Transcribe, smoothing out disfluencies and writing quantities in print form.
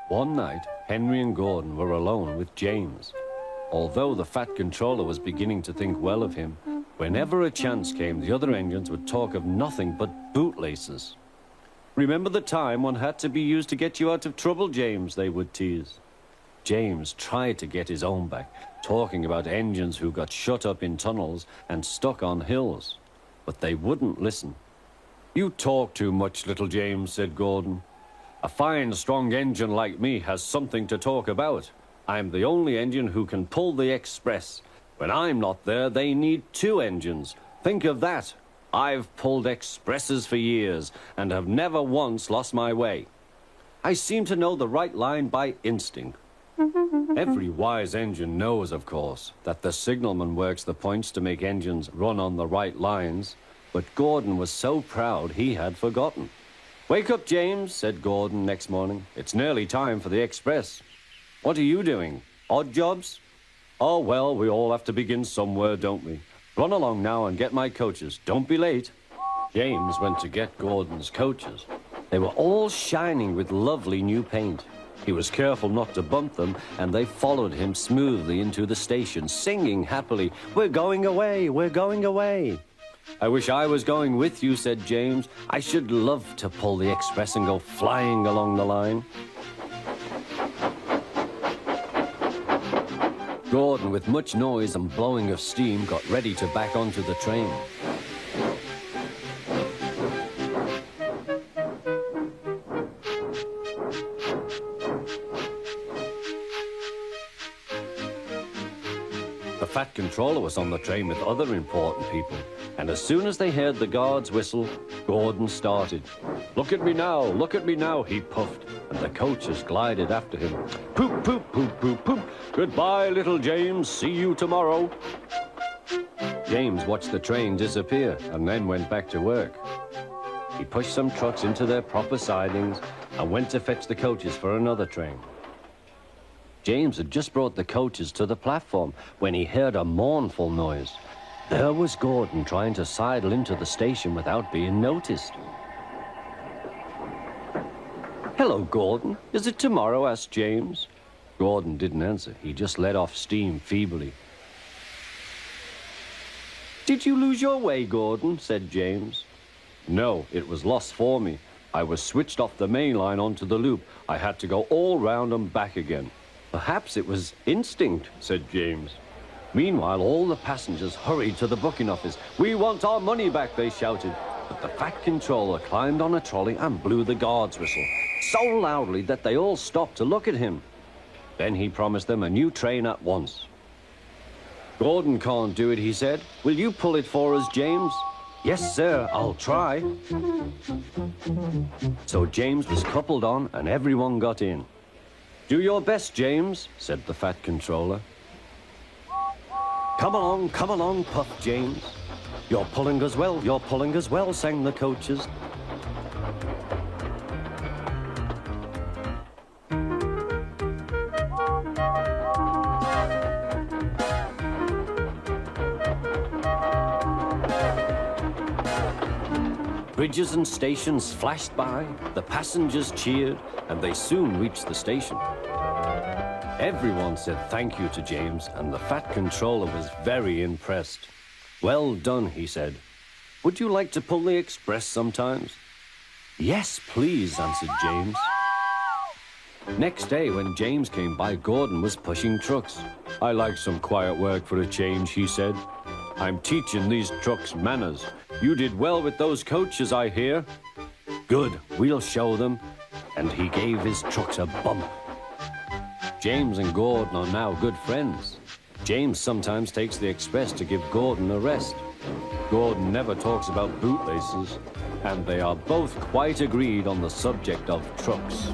One night, Henry and Gordon were alone with James. Although the Fat Controller was beginning to think well of him, whenever a chance came, the other engines would talk of nothing but bootlaces. "Remember the time one had to be used to get you out of trouble, James," they would tease. James tried to get his own back, talking about engines who got shut up in tunnels and stuck on hills. But they wouldn't listen. "You talk too much, little James," said Gordon. "A fine, strong engine like me has something to talk about. I'm the only engine who can pull the express. When I'm not there, they need two engines. Think of that. I've pulled expresses for years and have never once lost my way. I seem to know the right line by instinct." Every wise engine knows, of course, that the signalman works the points to make engines run on the right lines, but Gordon was so proud he had forgotten. "Wake up, James," said Gordon next morning. "It's nearly time for the express." "What are you doing? Odd jobs?" "Oh, well, we all have to begin somewhere, don't we? Run along now and get my coaches. Don't be late." James went to get Gordon's coaches. They were all shining with lovely new paint. He was careful not to bump them, and they followed him smoothly into the station, singing happily, "We're going away, we're going away." "I wish I was going with you," said James. "I should love to pull the express and go flying along the line." Gordon, with much noise and blowing of steam, got ready to back onto the train. The Fat Controller was on the train with other important people, and as soon as they heard the guard's whistle, Gordon started. Look at me now," he puffed, and the coaches glided after him. "Poop, poop, poop, poop, poop. Goodbye, little James. See you tomorrow." James watched the train disappear and then went back to work. He pushed some trucks into their proper sidings and went to fetch the coaches for another train. James had just brought the coaches to the platform when he heard a mournful noise. There was Gordon trying to sidle into the station without being noticed. "Hello, Gordon. Is it tomorrow?" asked James. Gordon didn't answer. He just let off steam feebly. "Did you lose your way, Gordon?" said James. "No, it was lost for me. I was switched off the main line onto the loop. I had to go all round and back again." "Perhaps it was instinct," said James. Meanwhile, all the passengers hurried to the booking office. "We want our money back," they shouted. But the Fat Controller climbed on a trolley and blew the guard's whistle, so loudly that they all stopped to look at him. Then he promised them a new train at once. "Gordon can't do it," he said. "Will you pull it for us, James?" "Yes, sir, I'll try." So James was coupled on and everyone got in. "Do your best, James," said the Fat Controller. Come along, puffed James. You're pulling us well, sang the coaches. Bridges and stations flashed by, the passengers cheered, and they soon reached the station. Everyone said thank you to James, and the Fat Controller was very impressed. "Well done," he said. "Would you like to pull the express sometimes?" "Yes, please," answered James. Next day, when James came by, Gordon was pushing trucks. "I like some quiet work for a change," he said. "I'm teaching these trucks manners. You did well with those coaches, I hear." "Good, we'll show them." And he gave his trucks a bump. James and Gordon are now good friends. James sometimes takes the express to give Gordon a rest. Gordon never talks about bootlaces, and they are both quite agreed on the subject of trucks.